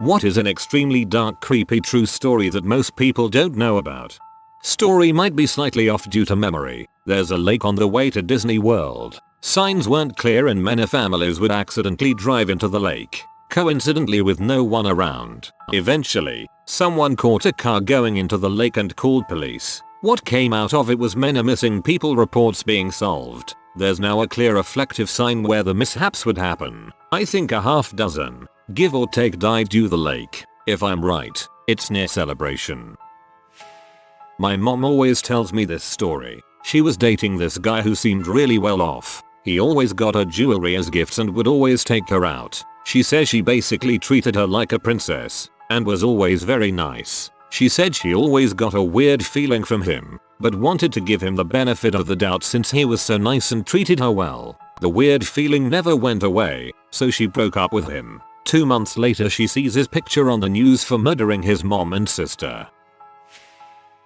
What is an extremely dark, creepy true story that most people don't know about? Story might be slightly off due to memory. There's a lake on the way to Disney World. Signs weren't clear and many families would accidentally drive into the lake, coincidentally with no one around. Eventually, someone caught a car going into the lake and called police. What came out of it was many missing people reports being solved. There's now a clear reflective sign where the mishaps would happen. I think a half dozen, give or take, died due to the lake. If I'm right, it's near Celebration. My mom always tells me this story. She was dating this guy who seemed really well off. He always got her jewelry as gifts and would always take her out. She says she basically treated her like a princess and was always very nice. She said she always got a weird feeling from him, but wanted to give him the benefit of the doubt since he was so nice and treated her well. The weird feeling never went away, so she broke up with him. 2 months later she sees his picture on the news for murdering his mom and sister.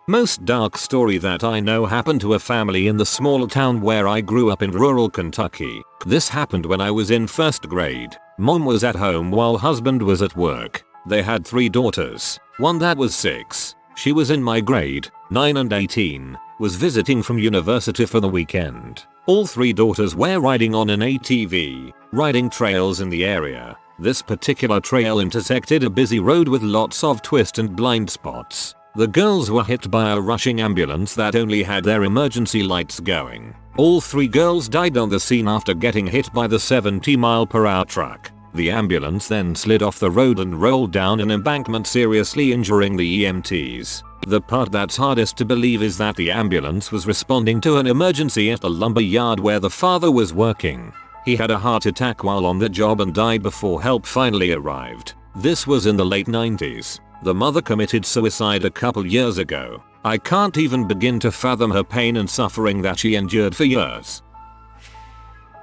Most dark story that I know happened to a family in the small town where I grew up in rural Kentucky. This happened when I was in 1st grade. Mom was at home while husband was at work. They had 3 daughters. One that was 6. She was in my grade, 9 and 18, was visiting from university for the weekend. All 3 daughters were riding on an ATV, riding trails in the area. This particular trail intersected a busy road with lots of twist and blind spots. The girls were hit by a rushing ambulance that only had their emergency lights going. All 3 girls died on the scene after getting hit by the 70-mile-per-hour truck. The ambulance then slid off the road and rolled down an embankment, seriously injuring the EMTs. The part that's hardest to believe is that the ambulance was responding to an emergency at the lumber yard where the father was working. He had a heart attack while on the job and died before help finally arrived. This was in the late 90s. The mother committed suicide a couple years ago. I can't even begin to fathom her pain and suffering that she endured for years.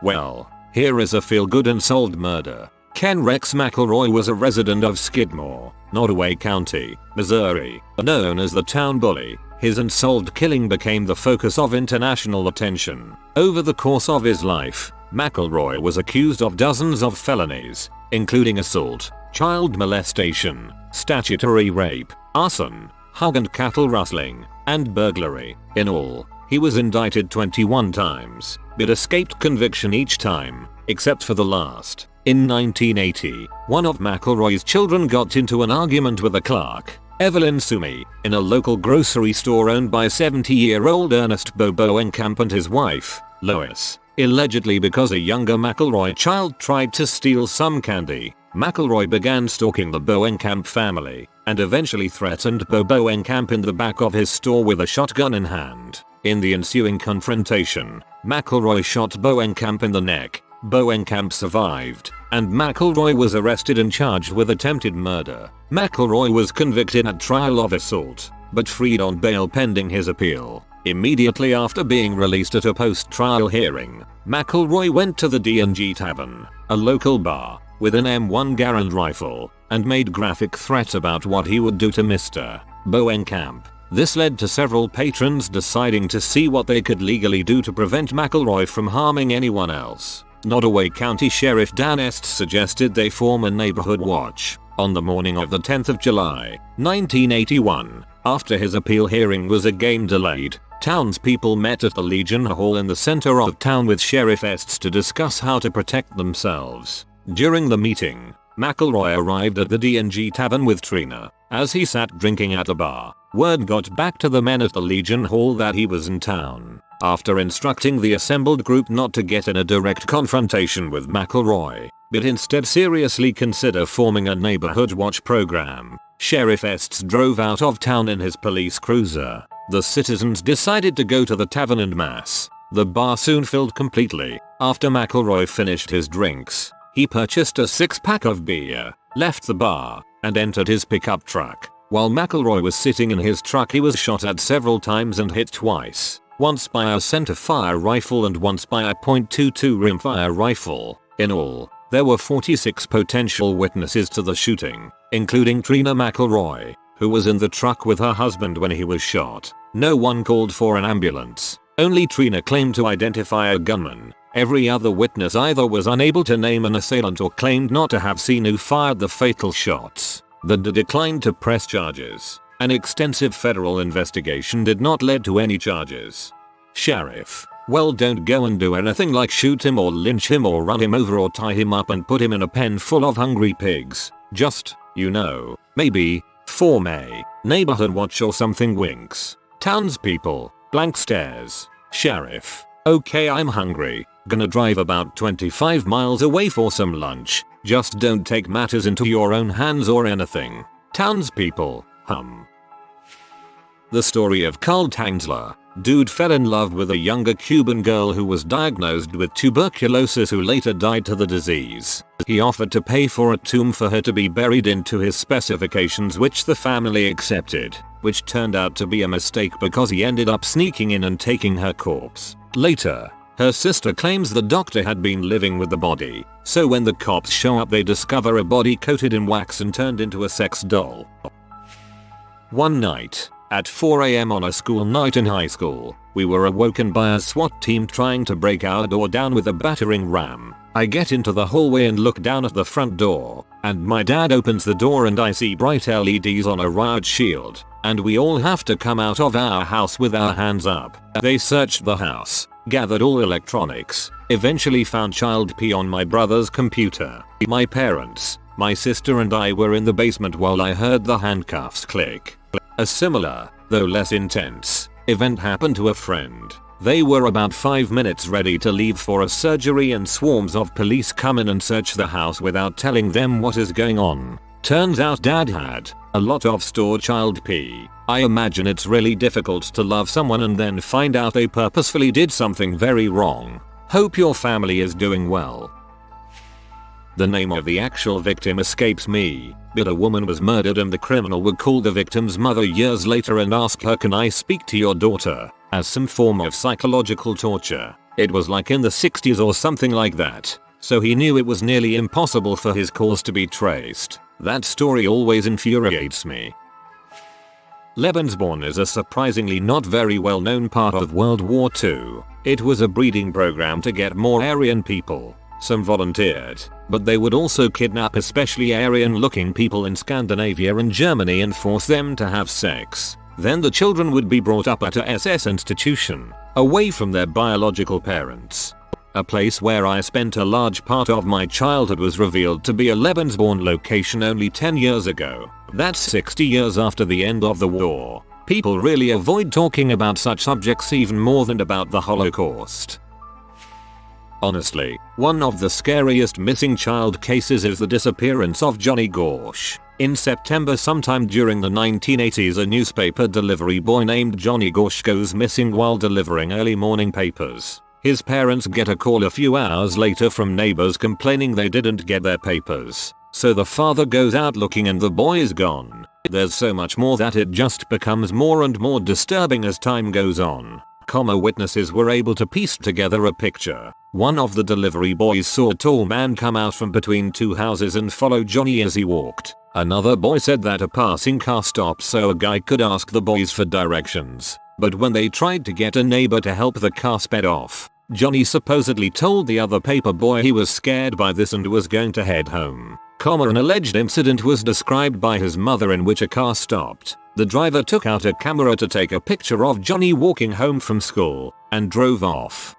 Well, here is a feel-good unsolved murder. Ken Rex McElroy was a resident of Skidmore, Nottoway County, Missouri. Known as the town bully, his unsolved killing became the focus of international attention. Over the course of his life, McElroy was accused of dozens of felonies, including assault, child molestation, statutory rape, arson, hog and cattle rustling, and burglary. In all, he was indicted 21 times, but escaped conviction each time, except for the last. In 1980, one of McElroy's children got into an argument with a clerk, Evelyn Sumi, in a local grocery store owned by 70-year-old Ernest Bowenkamp and his wife, Lois, allegedly because a younger McElroy child tried to steal some candy. McElroy began stalking the Bowenkamp family and eventually threatened Bowenkamp in the back of his store with a shotgun in hand. In the ensuing confrontation, McElroy shot Bowenkamp in the neck. Bowenkamp survived, and McElroy was arrested and charged with attempted murder. McElroy was convicted at trial of assault, but freed on bail pending his appeal. Immediately after being released at a post-trial hearing, McElroy went to the D&G Tavern, a local bar, with an M1 Garand rifle, and made graphic threats about what he would do to Mr. Bowenkamp. This led to several patrons deciding to see what they could legally do to prevent McElroy from harming anyone else. Nottoway County Sheriff Dan Est suggested they form a neighborhood watch. On the morning of the 10th of July, 1981, after his appeal hearing was again delayed, townspeople met at the Legion Hall in the center of town with Sheriff Estes to discuss how to protect themselves. During the meeting, McElroy arrived at the D&G Tavern with Trina. As he sat drinking at a bar, word got back to the men at the Legion Hall that he was in town. After instructing the assembled group not to get in a direct confrontation with McElroy, but instead seriously consider forming a neighborhood watch program, Sheriff Estes drove out of town in his police cruiser. The citizens decided to go to the tavern en masse. The bar soon filled completely. After McElroy finished his drinks, he purchased a 6-pack of beer, left the bar, and entered his pickup truck. While McElroy was sitting in his truck, he was shot at several times and hit twice. Once by a centerfire rifle and once by a .22 rimfire rifle. In all, there were 46 potential witnesses to the shooting, including Trina McElroy, who was in the truck with her husband when he was shot. No one called for an ambulance. Only Trina claimed to identify a gunman. Every other witness either was unable to name an assailant or claimed not to have seen who fired the fatal shots. The declined to press charges. An extensive federal investigation did not lead to any charges. Sheriff: well, don't go and do anything like shoot him or lynch him or run him over or tie him up and put him in a pen full of hungry pigs. Just, maybe, form a neighborhood watch or something. Winks. Townspeople: blank stares. Sheriff: okay, I'm hungry. Gonna drive about 25 miles away for some lunch. Just don't take matters into your own hands or anything. Townspeople: The story of Carl Tanzler. Dude fell in love with a younger Cuban girl who was diagnosed with tuberculosis, who later died to the disease. He offered to pay for a tomb for her to be buried into his specifications, which the family accepted, which turned out to be a mistake because he ended up sneaking in and taking her corpse. Later, her sister claims the doctor had been living with the body, so when the cops show up they discover a body coated in wax and turned into a sex doll. One night, at 4 AM on a school night in high school, we were awoken by a SWAT team trying to break our door down with a battering ram. I get into the hallway and look down at the front door, and my dad opens the door and I see bright LEDs on a riot shield, and we all have to come out of our house with our hands up. They searched the house, gathered all electronics, eventually found child pee on my brother's computer. My parents, my sister and I were in the basement while I heard the handcuffs click. A similar, though less intense, event happened to a friend. They were about 5 minutes ready to leave for a surgery and swarms of police come in and search the house without telling them what is going on. Turns out dad had a lot of stored child pee. I imagine it's really difficult to love someone and then find out they purposefully did something very wrong. Hope your family is doing well. The name of the actual victim escapes me, but a woman was murdered and the criminal would call the victim's mother years later and ask her, "Can I speak to your daughter?" as some form of psychological torture. It was like in the 60s or something like that, so he knew it was nearly impossible for his cause to be traced. That story always infuriates me. Lebensborn is a surprisingly not very well known part of World War II. It was a breeding program to get more Aryan people. Some volunteered, but they would also kidnap especially Aryan-looking people in Scandinavia and Germany and force them to have sex. Then the children would be brought up at a SS institution, away from their biological parents. A place where I spent a large part of my childhood was revealed to be a Lebensborn location only 10 years ago. That's 60 years after the end of the war. People really avoid talking about such subjects even more than about the Holocaust. Honestly, one of the scariest missing child cases is the disappearance of Johnny Gorsh. In September sometime during the 1980s, a newspaper delivery boy named Johnny Gorsh goes missing while delivering early morning papers. His parents get a call a few hours later from neighbors complaining they didn't get their papers. So the father goes out looking and the boy is gone. There's so much more that it just becomes more and more disturbing as time goes on. Witnesses were able to piece together a picture. One of the delivery boys saw a tall man come out from between two houses and follow Johnny as he walked. Another boy said that a passing car stopped so a guy could ask the boys for directions. But when they tried to get a neighbor to help, the car sped off. Johnny supposedly told the other paper boy he was scared by this and was going to head home. An alleged incident was described by his mother in which a car stopped. The driver took out a camera to take a picture of Johnny walking home from school and drove off.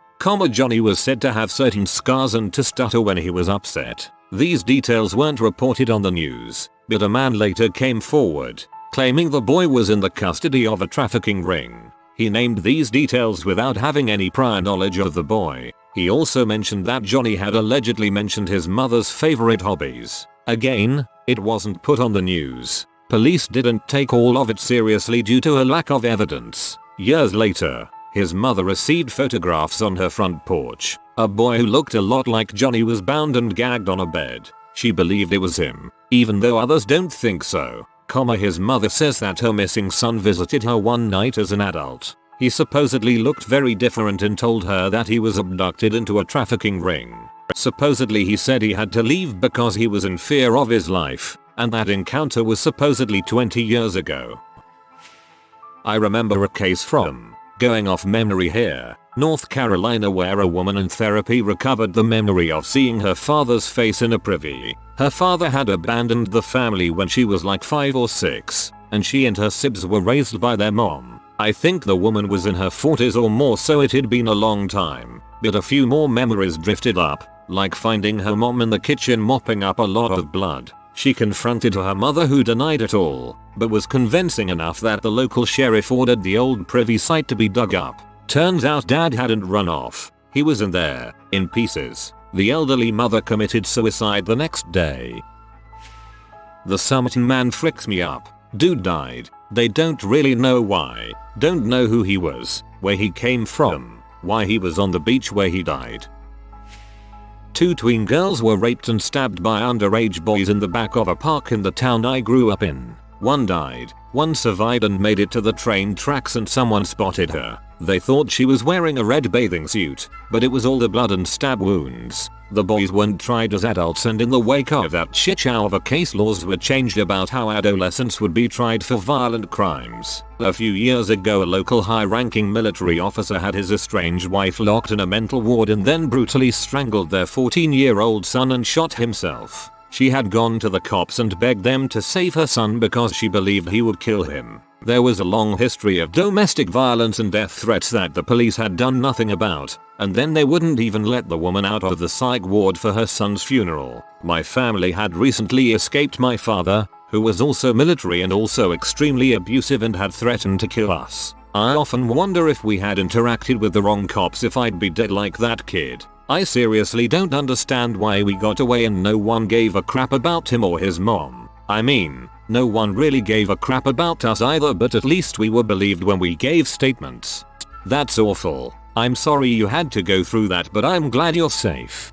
Johnny was said to have certain scars and to stutter when he was upset. These details weren't reported on the news, but a man later came forward, claiming the boy was in the custody of a trafficking ring. He named these details without having any prior knowledge of the boy. He also mentioned that Johnny had allegedly mentioned his mother's favorite hobbies. Again, it wasn't put on the news. Police didn't take all of it seriously due to a lack of evidence. Years later, his mother received photographs on her front porch. A boy who looked a lot like Johnny was bound and gagged on a bed. She believed it was him, even though others don't think so. His mother says that her missing son visited her one night as an adult. He supposedly looked very different and told her that he was abducted into a trafficking ring. Supposedly he said he had to leave because he was in fear of his life, and that encounter was supposedly 20 years ago. I remember a case from, going off memory here, North Carolina, where a woman in therapy recovered the memory of seeing her father's face in a privy. Her father had abandoned the family when she was like 5 or 6, and she and her sibs were raised by their mom. I think the woman was in her 40s or more, so it had been a long time, but a few more memories drifted up, like finding her mom in the kitchen mopping up a lot of blood. She confronted her mother, who denied it all, but was convincing enough that the local sheriff ordered the old privy site to be dug up. Turns out dad hadn't run off. He was in there, in pieces. The elderly mother committed suicide the next day. The Somerton man freaks me up. Dude died. They don't really know why. Don't know who he was, where he came from, why he was on the beach where he died. 2 tween girls were raped and stabbed by underage boys in the back of a park in the town I grew up in. One died, one survived and made it to the train tracks, and someone spotted her. They thought she was wearing a red bathing suit, but it was all the blood and stab wounds. The boys weren't tried as adults, and in the wake of that shit show of a case, laws were changed about how adolescents would be tried for violent crimes. A few years ago, a local high-ranking military officer had his estranged wife locked in a mental ward and then brutally strangled their 14-year-old son and shot himself. She had gone to the cops and begged them to save her son because she believed he would kill him. There was a long history of domestic violence and death threats that the police had done nothing about, and then they wouldn't even let the woman out of the psych ward for her son's funeral. My family had recently escaped my father, who was also military and also extremely abusive and had threatened to kill us. I often wonder if we had interacted with the wrong cops, if I'd be dead like that kid. I seriously don't understand why we got away and no one gave a crap about him or his mom. I mean, no one really gave a crap about us either, but at least we were believed when we gave statements. That's awful. I'm sorry you had to go through that, but I'm glad you're safe.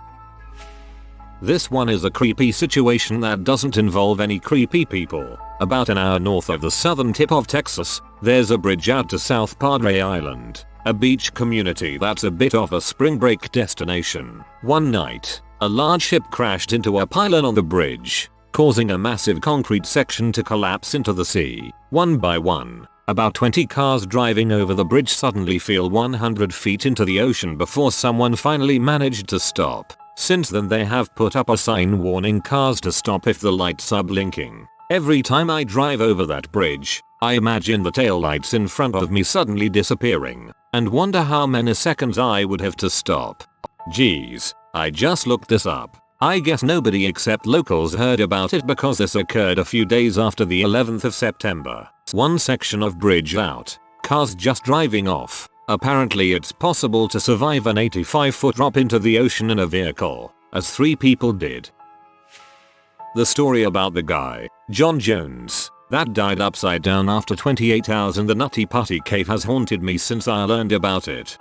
This one is a creepy situation that doesn't involve any creepy people. About an hour north of the southern tip of Texas, there's a bridge out to South Padre Island, a beach community that's a bit of a spring break destination. One night, a large ship crashed into a pylon on the bridge, causing a massive concrete section to collapse into the sea. One by one, about 20 cars driving over the bridge suddenly fell 100 feet into the ocean before someone finally managed to stop. Since then they have put up a sign warning cars to stop if the lights are blinking. Every time I drive over that bridge, I imagine the taillights in front of me suddenly disappearing, and wonder how many seconds I would have to stop. Geez, I just looked this up. I guess nobody except locals heard about it because this occurred a few days after the 11th of September. One section of bridge out, cars just driving off. Apparently it's possible to survive an 85-foot drop into the ocean in a vehicle, as 3 people did. The story about the guy, John Jones, that died upside down after 28 hours in the Nutty Putty Cave has haunted me since I learned about it.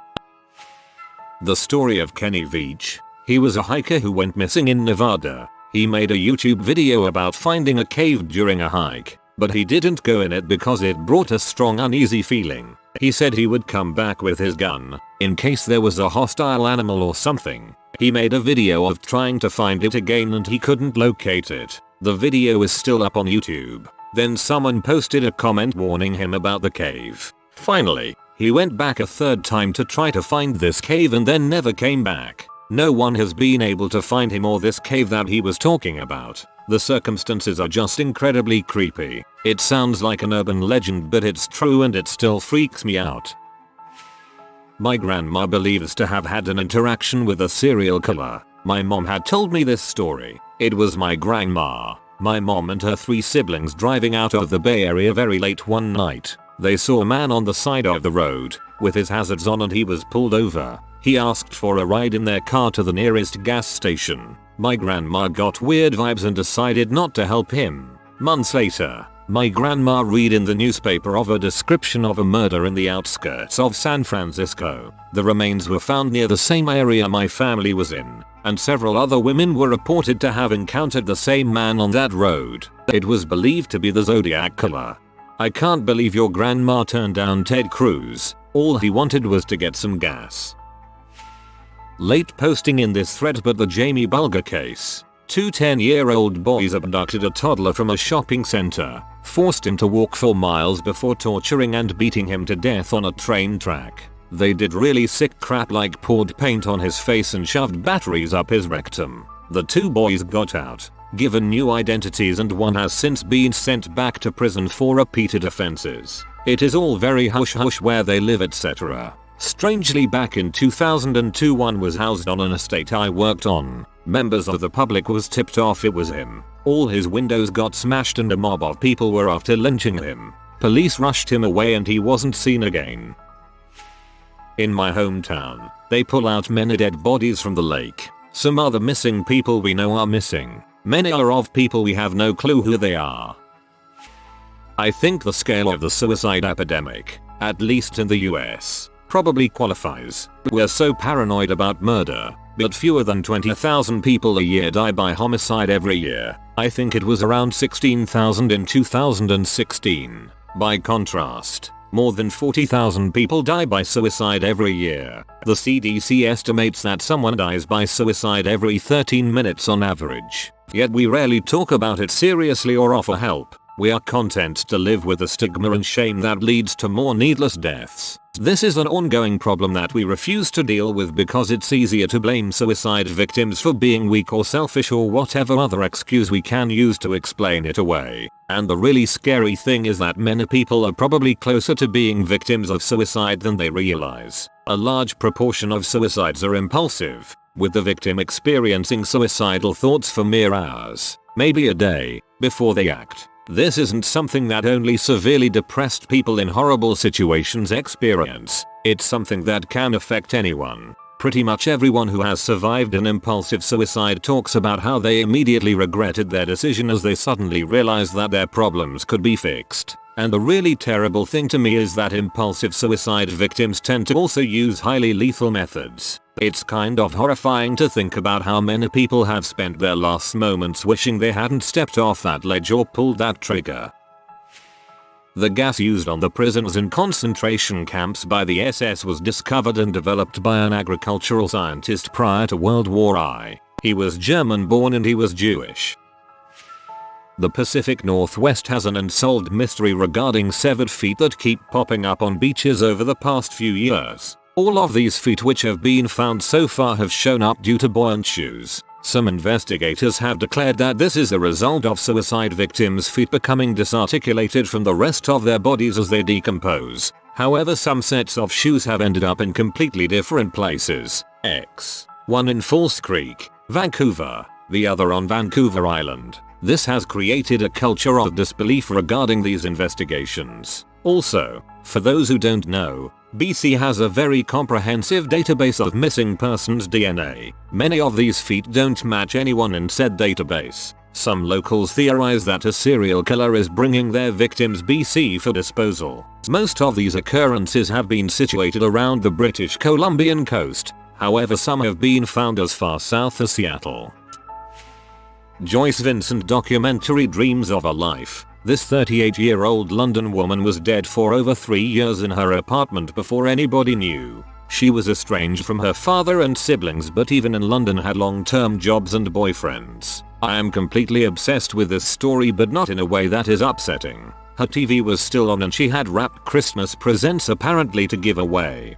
The story of Kenny Veach. He was a hiker who went missing in Nevada. He made a YouTube video about finding a cave during a hike, but he didn't go in it because it brought a strong uneasy feeling. He said he would come back with his gun, in case there was a hostile animal or something. He made a video of trying to find it again and he couldn't locate it. The video is still up on YouTube. Then someone posted a comment warning him about the cave. Finally, he went back a 3rd time to try to find this cave and then never came back. No one has been able to find him or this cave that he was talking about. The circumstances are just incredibly creepy. It sounds like an urban legend, but it's true and it still freaks me out. My grandma believes to have had an interaction with a serial killer. My mom had told me this story. It was my grandma, my mom and her 3 siblings driving out of the Bay Area very late one night. They saw a man on the side of the road, with his hazards on, and he was pulled over. He asked for a ride in their car to the nearest gas station. My grandma got weird vibes and decided not to help him. Months later, my grandma read in the newspaper of a description of a murder in the outskirts of San Francisco. The remains were found near the same area my family was in, and several other women were reported to have encountered the same man on that road. It was believed to be the Zodiac Killer. I can't believe your grandma turned down Ted Cruz. All he wanted was to get some gas. Late posting in this thread, but the Jamie Bulger case. 2 10-year-old boys abducted a toddler from a shopping center, forced him to walk for miles before torturing and beating him to death on a train track. They did really sick crap like poured paint on his face and shoved batteries up his rectum. The 2 boys got out, given new identities, and one has since been sent back to prison for repeated offenses. It is all very hush hush where they live, etc. Strangely, back in 2002 one was housed on an estate I worked on. Members of the public was tipped off it was him. All his windows got smashed and a mob of people were after lynching him. Police rushed him away and he wasn't seen again. In my hometown, they pull out many dead bodies from the lake. Some other missing people we know are missing. Many are of people we have no clue who they are. I think the scale of the suicide epidemic, at least in the US, probably qualifies. We're so paranoid about murder, but fewer than 20,000 people a year die by homicide every year. I think it was around 16,000 in 2016. By contrast, more than 40,000 people die by suicide every year. The CDC estimates that someone dies by suicide every 13 minutes on average. Yet we rarely talk about it seriously or offer help. We are content to live with the stigma and shame that leads to more needless deaths. This is an ongoing problem that we refuse to deal with because it's easier to blame suicide victims for being weak or selfish or whatever other excuse we can use to explain it away. And the really scary thing is that many people are probably closer to being victims of suicide than they realize. A large proportion of suicides are impulsive, with the victim experiencing suicidal thoughts for mere hours, maybe a day, before they act. This isn't something that only severely depressed people in horrible situations experience. It's something that can affect anyone. Pretty much everyone who has survived an impulsive suicide talks about how they immediately regretted their decision as they suddenly realized that their problems could be fixed. And the really terrible thing to me is that impulsive suicide victims tend to also use highly lethal methods. It's kind of horrifying to think about how many people have spent their last moments wishing they hadn't stepped off that ledge or pulled that trigger. The gas used on the prisoners in concentration camps by the SS was discovered and developed by an agricultural scientist prior to World War I. He was German-born and he was Jewish. The Pacific Northwest has an unsolved mystery regarding severed feet that keep popping up on beaches over the past few years. All of these feet which have been found so far have shown up due to buoyant shoes. Some investigators have declared that this is a result of suicide victims' feet becoming disarticulated from the rest of their bodies as they decompose. However, some sets of shoes have ended up in completely different places. One in False Creek, Vancouver, the other on Vancouver Island. This has created a culture of disbelief regarding these investigations. Also, for those who don't know, BC has a very comprehensive database of missing persons DNA. Many of these feet don't match anyone in said database. Some locals theorize that a serial killer is bringing their victims BC for disposal. Most of these occurrences have been situated around the British Columbian coast. However, some have been found as far south as Seattle. Joyce Vincent documentary Dreams of a Life. This 38-year-old London woman was dead for over 3 years in her apartment before anybody knew. She was estranged from her father and siblings, but even in London had long-term jobs and boyfriends. I am completely obsessed with this story, but not in a way that is upsetting. Her TV was still on and she had wrapped Christmas presents apparently to give away.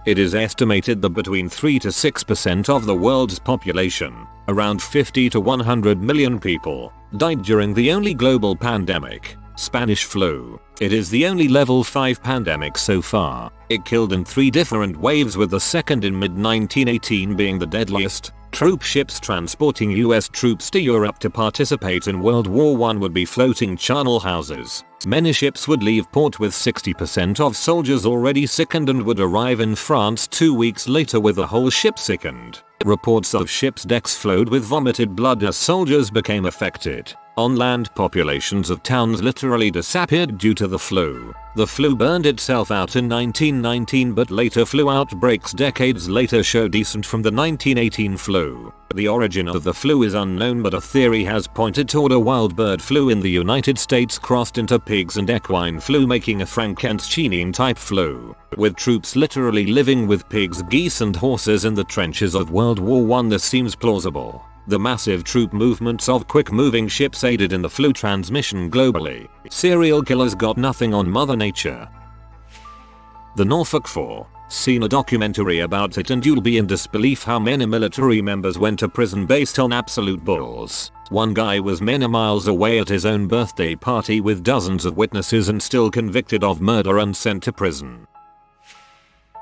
It is estimated that between 3 to 6% of the world's population, around 50 to 100 million people, died during the only global pandemic, Spanish flu. It is the only level 5 pandemic so far. It killed in 3 different waves, with the second in mid-1918 being the deadliest. Troop ships transporting US troops to Europe to participate in World War I would be floating charnel houses. Many ships would leave port with 60% of soldiers already sickened and would arrive in France 2 weeks later with the whole ship sickened. Reports of ships' decks flowed with vomited blood as soldiers became affected. On land, populations of towns literally disappeared due to the flu. The flu burned itself out in 1919, but later flu outbreaks decades later show descent from the 1918 flu. The origin of the flu is unknown, but a theory has pointed toward a wild bird flu in the United States crossed into pigs and equine flu, making a Frankensteinian type flu. With troops literally living with pigs, geese and horses in the trenches of World War I, this seems plausible. The massive troop movements of quick-moving ships aided in the flu transmission globally. Serial killers got nothing on Mother Nature. The Norfolk 4. Seen a documentary about it and you'll be in disbelief how many military members went to prison based on absolute bulls. One guy was many miles away at his own birthday party with dozens of witnesses and still convicted of murder and sent to prison.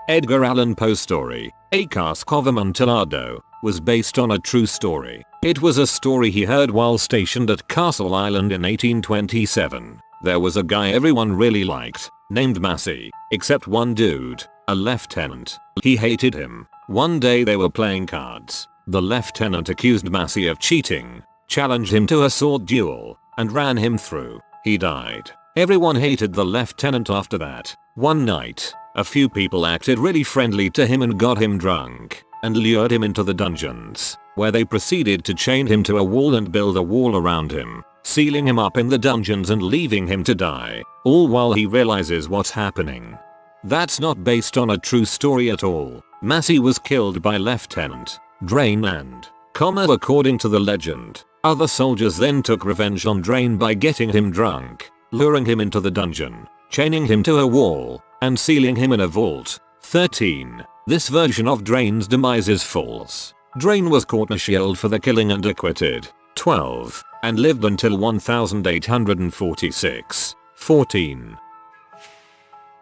Edgar Allan Poe's story, A Cask of Amontillado, was based on a true story. It was a story he heard while stationed at Castle Island in 1827. There was a guy everyone really liked, named Massey, except one dude, a lieutenant. He hated him. One day they were playing cards. The lieutenant accused Massey of cheating, challenged him to a sword duel, and ran him through. He died. Everyone hated the lieutenant after that. One night, a few people acted really friendly to him and got him drunk, and lured him into the dungeons, where they proceeded to chain him to a wall and build a wall around him, sealing him up in the dungeons and leaving him to die, all while he realizes what's happening. That's not based on a true story at all. Massey was killed by Lieutenant Drain and, according to the legend, other soldiers then took revenge on Drain by getting him drunk, luring him into the dungeon, chaining him to a wall, and sealing him in a vault. 13. This version of Drain's demise is false. Drain was caught and jailed for the killing and acquitted. 12. And lived until 1846. 14.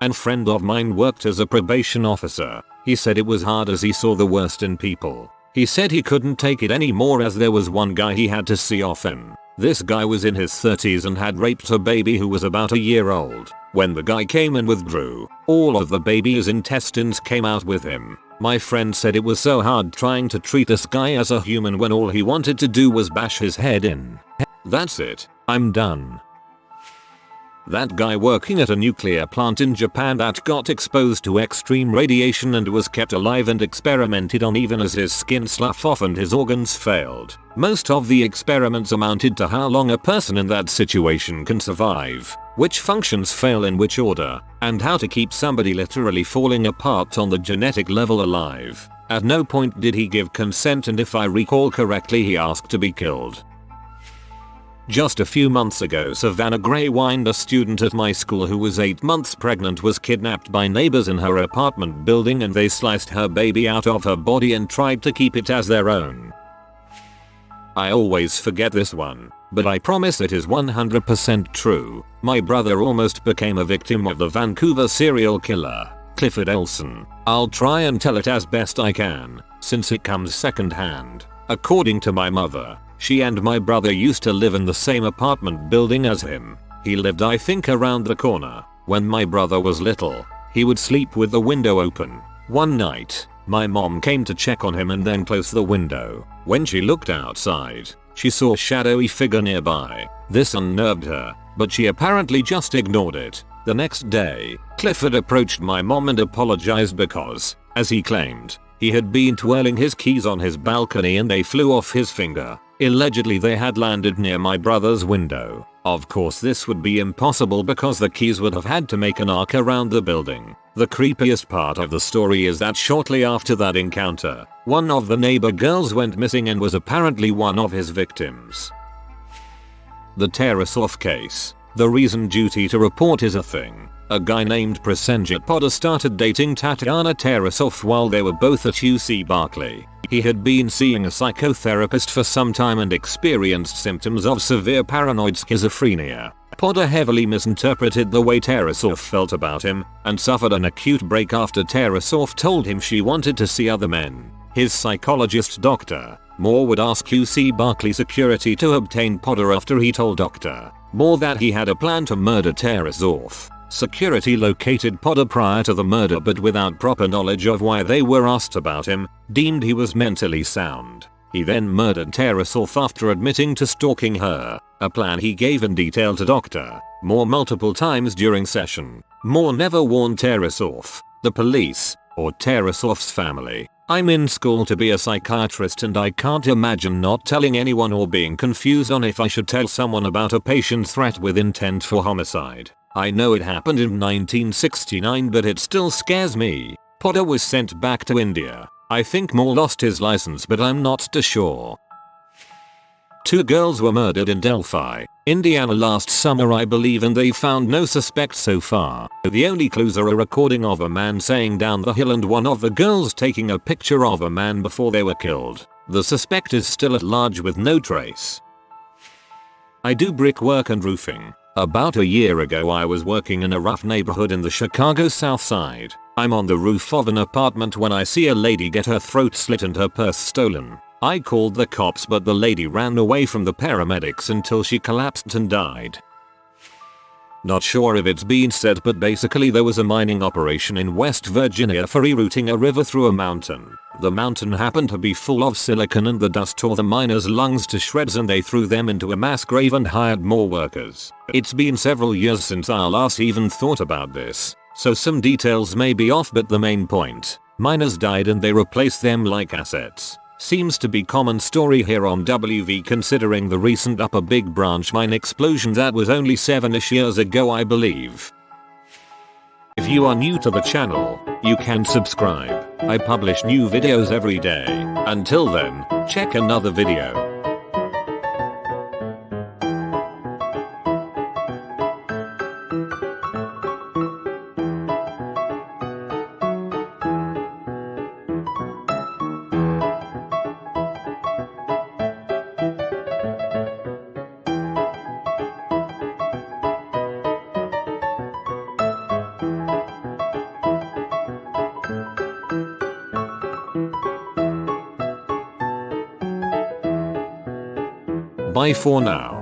An friend of mine worked as a probation officer. He said it was hard as he saw the worst in people. He said he couldn't take it anymore as there was one guy he had to see often. This guy was in his 30s and had raped a baby who was about a year old. When the guy came and withdrew, all of the baby's intestines came out with him. My friend said it was so hard trying to treat this guy as a human when all he wanted to do was bash his head in. That's it. I'm done. That guy working at a nuclear plant in Japan that got exposed to extreme radiation and was kept alive and experimented on even as his skin sloughed off and his organs failed. Most of the experiments amounted to how long a person in that situation can survive, which functions fail in which order, and how to keep somebody literally falling apart on the genetic level alive. At no point did he give consent, and if I recall correctly, he asked to be killed. Just a few months ago, Savannah Graywind, a student at my school who was 8 months pregnant, was kidnapped by neighbors in her apartment building and they sliced her baby out of her body and tried to keep it as their own. I always forget this one, but I promise it is 100% true. My brother almost became a victim of the Vancouver serial killer, Clifford Elson. I'll try and tell it as best I can, since it comes secondhand. According to my mother, she and my brother used to live in the same apartment building as him. He lived, I think, around the corner. When my brother was little, he would sleep with the window open. One night, my mom came to check on him and then closed the window. When she looked outside, she saw a shadowy figure nearby. This unnerved her, but she apparently just ignored it. The next day, Clifford approached my mom and apologized because, as he claimed, he had been twirling his keys on his balcony and they flew off his finger. Allegedly they had landed near my brother's window. Of course this would be impossible because the keys would have had to make an arc around the building. The creepiest part of the story is that shortly after that encounter, one of the neighbor girls went missing and was apparently one of his victims. The Tarasoff case. The reason duty to report is a thing. A guy named Prasenjit Poddar started dating Tatiana Tarasoff while they were both at UC Berkeley. He had been seeing a psychotherapist for some time and experienced symptoms of severe paranoid schizophrenia. Poddar heavily misinterpreted the way Tarasoff felt about him and suffered an acute break after Tarasoff told him she wanted to see other men. His psychologist Dr. Moore would ask UC Berkeley security to obtain Poddar after he told Dr. Moore that he had a plan to murder Tarasoff. Security located Poddar prior to the murder but without proper knowledge of why they were asked about him, deemed he was mentally sound. He then murdered Tarasoff after admitting to stalking her, a plan he gave in detail to Dr. Moore multiple times during session. Moore never warned Tarasoff, the police, or Tarasoff's family. I'm in school to be a psychiatrist and I can't imagine not telling anyone or being confused on if I should tell someone about a patient threat with intent for homicide. I know it happened in 1969 but it still scares me. Poddar was sent back to India. I think Moore lost his license but I'm not too sure. 2 girls were murdered in Delphi, Indiana last summer I believe, and they found no suspects so far. The only clues are a recording of a man saying down the hill and one of the girls taking a picture of a man before they were killed. The suspect is still at large with no trace. I do brickwork and roofing. About a year ago I was working in a rough neighborhood in the Chicago South Side. I'm on the roof of an apartment when I see a lady get her throat slit and her purse stolen. I called the cops, but the lady ran away from the paramedics until she collapsed and died. Not sure if it's been said, but basically there was a mining operation in West Virginia for rerouting a river through a mountain. The mountain happened to be full of silicon and the dust tore the miners' lungs to shreds and they threw them into a mass grave and hired more workers. It's been several years since I last even thought about this, so some details may be off, but the main point: miners died and they replaced them like assets. Seems to be common story here on WV, considering the recent Upper Big Branch mine explosion that was only 7ish years ago I believe. If you are new to the channel, you can subscribe. I publish new videos every day. Until then, check another video. Bye for now.